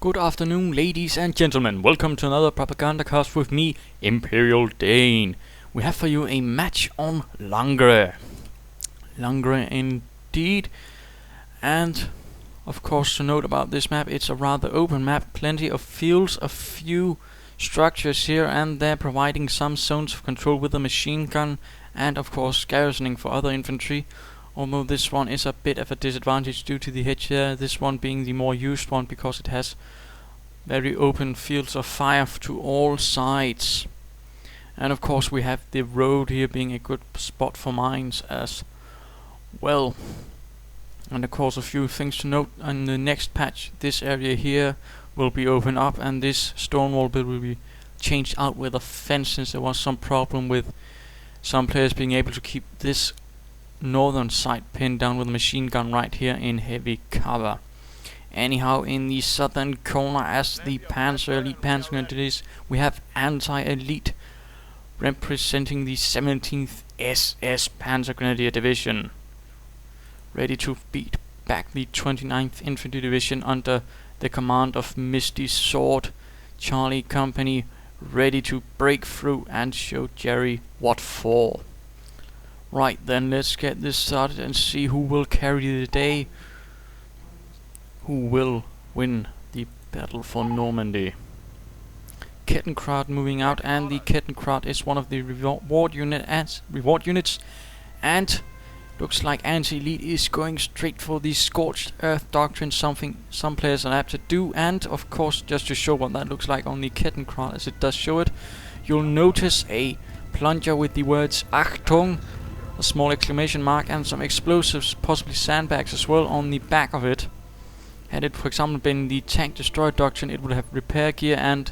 Good afternoon, ladies and gentlemen. Welcome to another Propagandacast with me, Imperial Dane. We have for you a match on Langres. Langres indeed. And, of course, to note about this map, it's a rather open map. Plenty of fields, a few structures here and there providing some zones of control with a machine gun. And, of course, garrisoning for other infantry. Although this one is a bit of a disadvantage due to the hedge here, this one being the more used one because it has very open fields of fire to all sides. And of course we have the road here being a good spot for mines as well. And of course a few things to note: on the next patch this area here will be opened up and this stone wall will be changed out with a fence, since there was some problem with some players being able to keep this northern side pinned down with a machine gun right here in heavy cover. Anyhow, in the southern corner, as the Panzer Elite Panzergrenadiers, we have AntiElite representing the 17th SS Panzergrenadier Division, ready to beat back the 29th Infantry Division under the command of Mistysword. Charlie Company ready to break through and show Jerry what for. Right then, let's get this started and see who will carry the day. Who will win the battle for Normandy. Kettenkraut moving out, and the Kettenkraut is one of the reward units, and looks like AntiElite is going straight for the Scorched Earth Doctrine, something some players are apt to do. And of course, just to show what that looks like on the Kettenkraut, as it does show it, you'll notice a plunger with the words Achtung, a small exclamation mark, and some explosives, possibly sandbags as well, on the back of it. Had it, for example, been the Tank Destroyer Doctrine, it would have repair gear, and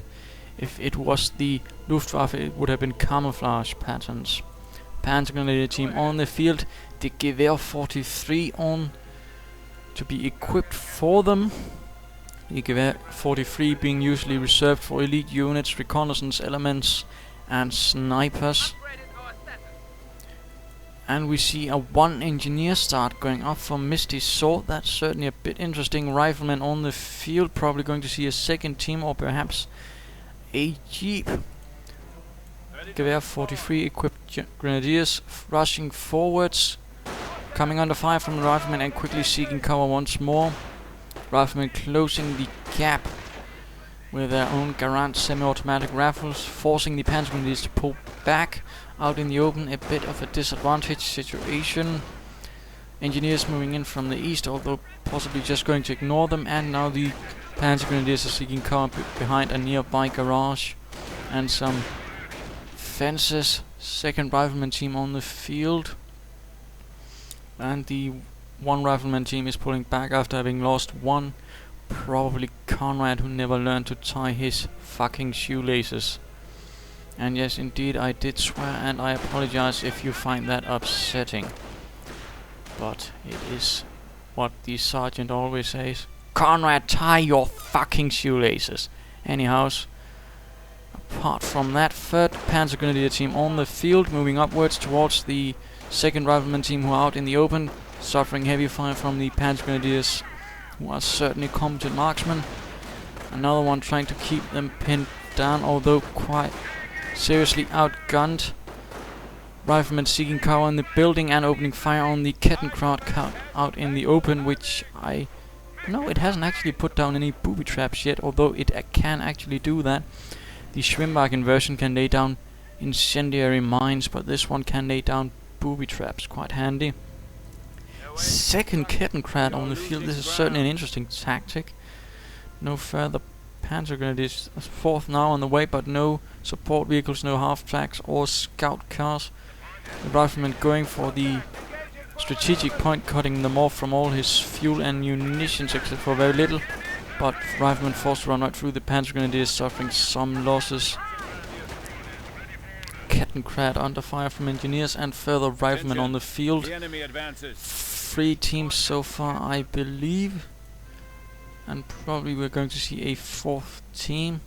if it was the Luftwaffe, it would have been camouflage patterns. Panzergrenadier team on the field, the Gewehr 43 on to be equipped for them. The Gewehr 43 being usually reserved for elite units, reconnaissance elements, and snipers. And we see a 1 engineer start going up for Mistysword. That's certainly a bit interesting. Riflemen on the field, probably going to see a second team or perhaps a jeep. Gewehr 43 equipped grenadiers rushing forwards, coming under fire from the riflemen and quickly seeking cover once more. Riflemen closing the gap with their own Garand semi-automatic rifles, forcing the Panzergrenadiers to pull back out in the open. A bit of a disadvantage situation. Engineers moving in from the east, although possibly just going to ignore them. And now the Panzergrenadiers are seeking cover behind a nearby garage and some fences. Second rifleman team on the field, and the 1 rifleman team is pulling back after having lost 1. Probably Conrad, who never learned to tie his fucking shoelaces. And yes, indeed, I did swear, and I apologize if you find that upsetting. But it is what the sergeant always says. Conrad, tie your fucking shoelaces. Anyhows, apart from that, 3rd Panzergrenadier team on the field, moving upwards towards the 2nd Rifleman team, who are out in the open, suffering heavy fire from the Panzergrenadiers, who are certainly competent marksmen. Another one trying to keep them pinned down, although quite seriously outgunned. Riflemen seeking cover in the building and opening fire on the Kettenkraut out in the open, which I know it hasn't actually put down any booby traps yet, although it can actually do that. The Schwimmwagen version can lay down incendiary mines, but this one can lay down booby traps, quite handy. 2nd Kettenkraut on the field. This is certainly an interesting tactic. No further Panzergrenadiers. 4th now on the way, but no support vehicles, no half-tracks or scout cars. The rifleman going for the strategic point, cutting them off from all his fuel and munitions except for very little. But rifleman forced to run right through the Panzergrenadiers, suffering some losses. Kettenkraut under fire from engineers and further riflemen on the field. 3 teams so far, I believe. And probably we're going to see a 4th team.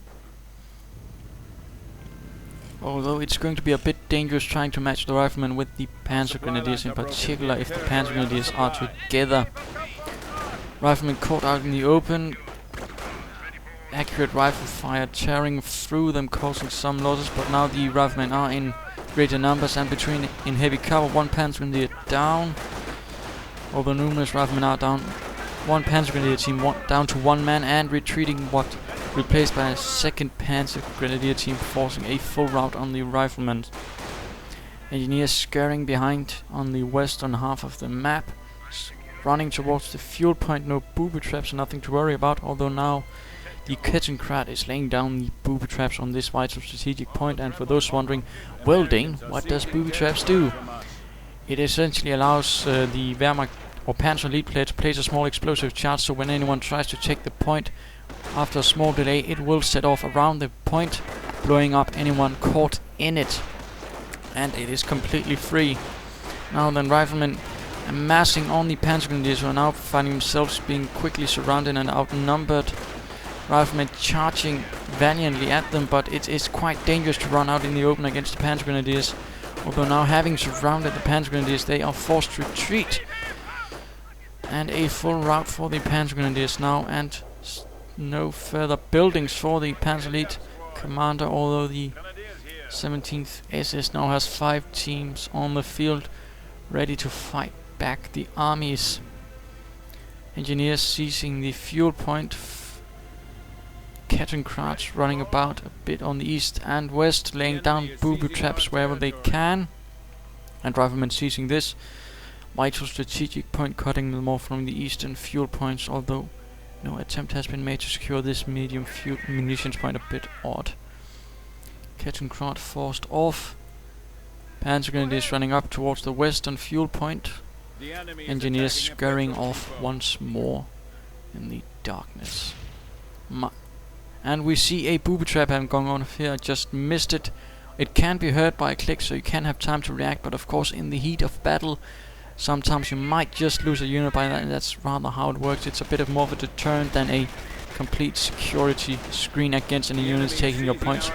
Although it's going to be a bit dangerous trying to match the riflemen with the Panzergrenadiers, in particular if the Panzergrenadiers are together. Riflemen caught out in the open, accurate rifle fire tearing through them, causing some losses, but now the riflemen are in greater numbers and between in heavy cover. One Panzergrenadier down. Although numerous riflemen are down, one Panzergrenadier team down to one man and retreating, what replaced by a second Panzergrenadier team, forcing a full rout on the riflemen. Engineers scurrying behind on the western half of the map, running towards the fuel point. No booby traps, nothing to worry about, although now the Kettenkrad is laying down the booby traps on this vital strategic point. And for those wondering, well Dane, what does booby traps do? It essentially allows the Wehrmacht or Panzer Elite player to place a small explosive charge, so when anyone tries to take the point, after a small delay it will set off around the point, blowing up anyone caught in it. And it is completely free. Now then, riflemen amassing on the Panzergrenadiers, who are now finding themselves being quickly surrounded and outnumbered. Riflemen charging valiantly at them, but it is quite dangerous to run out in the open against the Panzergrenadiers. Although now, having surrounded the Panzergrenadiers, they are forced to retreat. And a full rout for the Panzergrenadiers now, and no further buildings for the Panzer Elite commander, although the 17th SS now has 5 teams on the field ready to fight back the armies. Engineers seizing the fuel point. Kettenkrad running about a bit on the east and west, laying down booby traps wherever they can. And riflemen seizing this vital strategic point, cutting them off from the eastern fuel points, although no attempt has been made to secure this medium fuel munitions point. A bit odd. Kettenkrad forced off. Panzergrenadiers running up towards the western fuel point. Engineers scurrying off once more in the darkness. And we see a booby trap having gone on here. I just missed it. It can be heard by a click, so you can have time to react, but of course in the heat of battle sometimes you might just lose a unit by that, and that's rather how it works. It's a bit of more of a deterrent than a complete security screen against any units taking your points.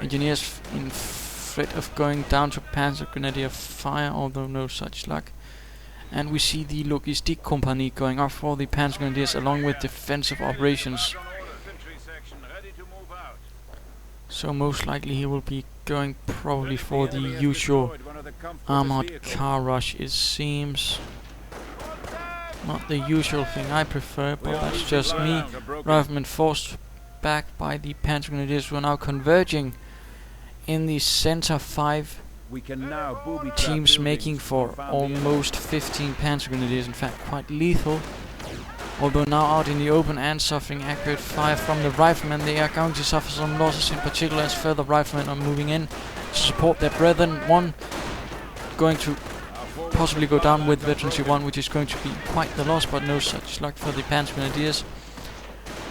Engineers in threat of going down to Panzergrenadier fire, although no such luck. And we see the Logistik Company going up for the Panzergrenadiers along with defensive operations. So most likely he will be going probably for the usual armored car rush, it seems. Not the usual thing I prefer, but that's just me. Riflemen forced back by the Panzergrenadiers, who are now converging in the center. 5 teams making for almost 15 Panzergrenadiers, in fact quite lethal. Although now out in the open and suffering accurate fire from the riflemen, they are going to suffer some losses, in particular as further riflemen are moving in to support their brethren. One going to possibly go down with Veterancy 1, which is going to be quite the loss, but no such luck for the Panzergrenadiers.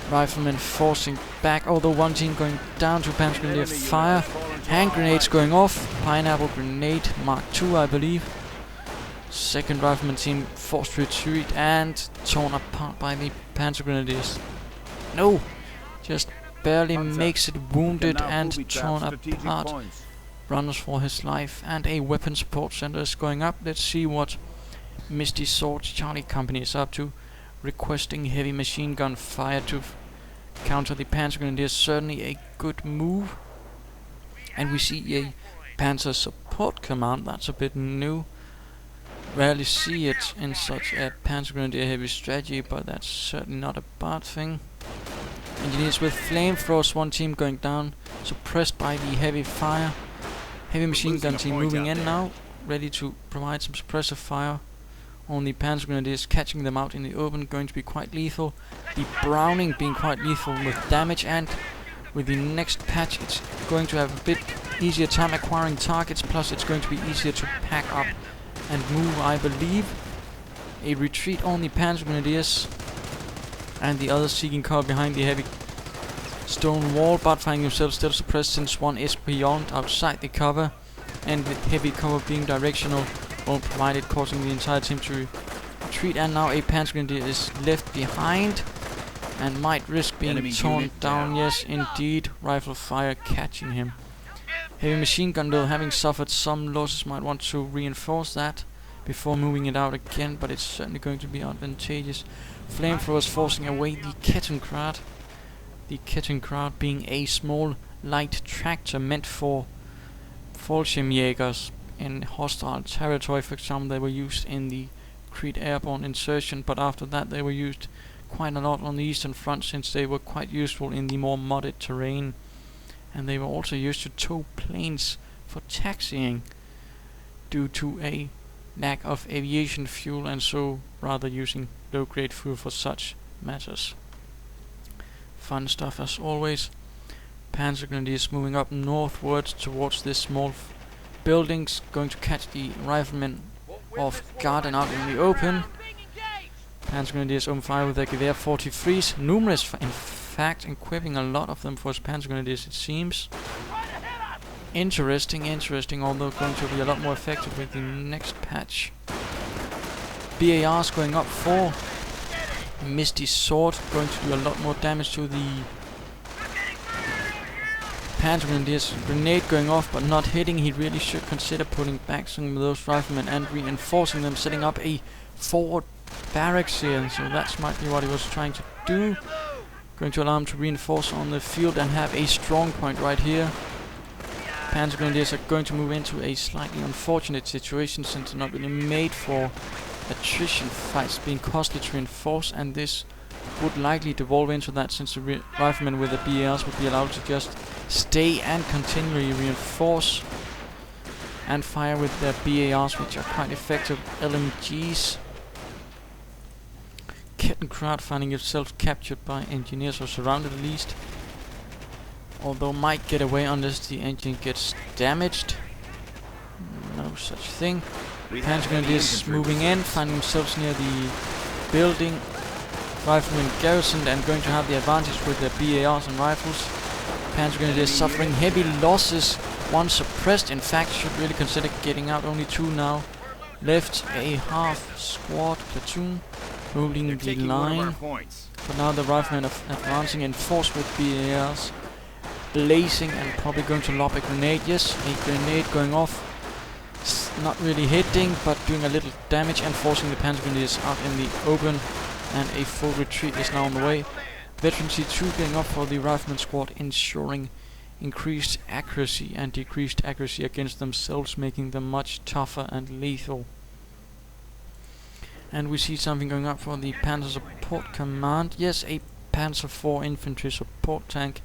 Riflemen forcing back, although one team going down to Panzergrenadier fire. Hand grenades going off. Pineapple grenade Mark II, I believe. Second rifleman team forced to retreat and torn apart by the Panzergrenadiers. No! Just barely makes it wounded and torn apart. Runs for his life, and a weapon support center is going up. Let's see what Mistysword Charlie Company is up to. Requesting heavy machine gun fire to counter the Panzergrenadiers. Certainly a good move. And we see a Panzer support command. That's a bit new. Rarely see it in such a Panzergrenadier heavy strategy, but that's certainly not a bad thing. Engineers with flamethrowers, one team going down, suppressed by the heavy fire. Heavy machine gun team moving in now, ready to provide some suppressive fire on the Panzergrenadiers, catching them out in the open, going to be quite lethal. The Browning being quite lethal with damage, and with the next patch it's going to have a bit easier time acquiring targets, plus it's going to be easier to pack up and move, I believe. A retreat on the Panzergrenadiers, and the others seeking cover behind the heavy stone wall, but finding themselves still suppressed since one is beyond outside the cover, and with heavy cover being directional won't provide it, causing the entire team to retreat. And now a Panzergrenadier is left behind and might risk being torn down. Yes, indeed, rifle fire catching him. Heavy machine gun, though, having suffered some losses, might want to reinforce that before moving it out again, but it's certainly going to be advantageous. Flamethrowers forcing away the Kettenkrad. The Kettenkraut being a small light tractor meant for Fallschirmjägers in hostile territory. For example, they were used in the Crete airborne insertion, but after that they were used quite a lot on the Eastern Front, since they were quite useful in the more modded terrain. And they were also used to tow planes for taxiing due to a lack of aviation fuel, and so rather using low-grade fuel for such matters. Fun stuff as always. Panzergrenadiers moving up northwards towards this small buildings, going to catch the riflemen off guard and out in the open. Panzergrenadiers open fire with their Gewehr 43s. Numerous, in fact, equipping a lot of them for his Panzergrenadiers, it seems. Interesting, although going to be a lot more effective with the next patch. BARs going up for Mistysword, going to do a lot more damage to the Panzergrenadiers. Grenade going off but not hitting. He really should consider pulling back some of those riflemen and reinforcing them, setting up a forward barracks here. So that might be what he was trying to do. Going to allow him to reinforce on the field and have a strong point right here. Panzergrenadiers are going to move into a slightly unfortunate situation, since they're not really made for attrition fights, being costly to reinforce, and this would likely devolve into that, since the riflemen with the BARs would be allowed to just stay and continually reinforce and fire with their BARs, which are quite effective LMGs. Kettenkraut finding itself captured by engineers, or surrounded at least, although might get away unless the engine gets damaged. No such thing. Panzergrenadiers moving in, finding themselves near the building. Riflemen garrisoned and going to have the advantage with their BARs and rifles. Panzergrenadiers suffering heavy losses. One suppressed, in fact, should really consider getting out. Only two now left. A half squad platoon holding the line. But now the riflemen are advancing in force with BARs blazing and probably going to lob a grenade. Yes, a grenade going off. Not really hitting, but doing a little damage and forcing the Panzergrenadiers out in the open. And a full retreat is now on the way. Veteran C2 going up for the rifleman squad, ensuring increased accuracy and decreased accuracy against themselves, making them much tougher and lethal. And we see something going up for the Panzer Support Command. Yes, a Panzer IV infantry support tank,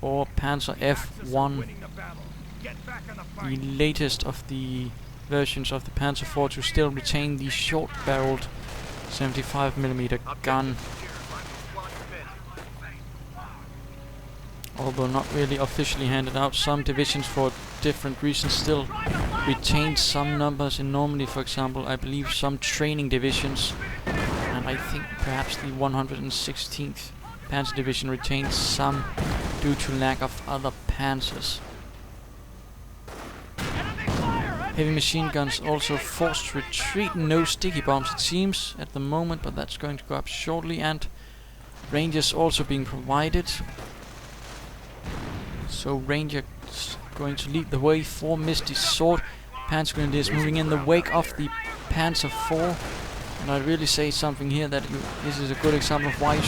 or Panzer F1, the latest of the versions of the Panzer IV to still retain the short-barreled 75mm gun, although not really officially handed out. Some divisions, for different reasons, still retain some numbers. In Normandy, for example, I believe some training divisions, and I think perhaps the 116th Panzer Division retains some due to lack of other panzers. Heavy machine guns also forced to retreat. No sticky bombs, it seems, at the moment, but that's going to go up shortly. And Rangers also being provided. So Rangers going to lead the way for Mistysword. Panzergrenadiers moving in the wake of the Panzer IV. And I really say something here that this is a good example of why you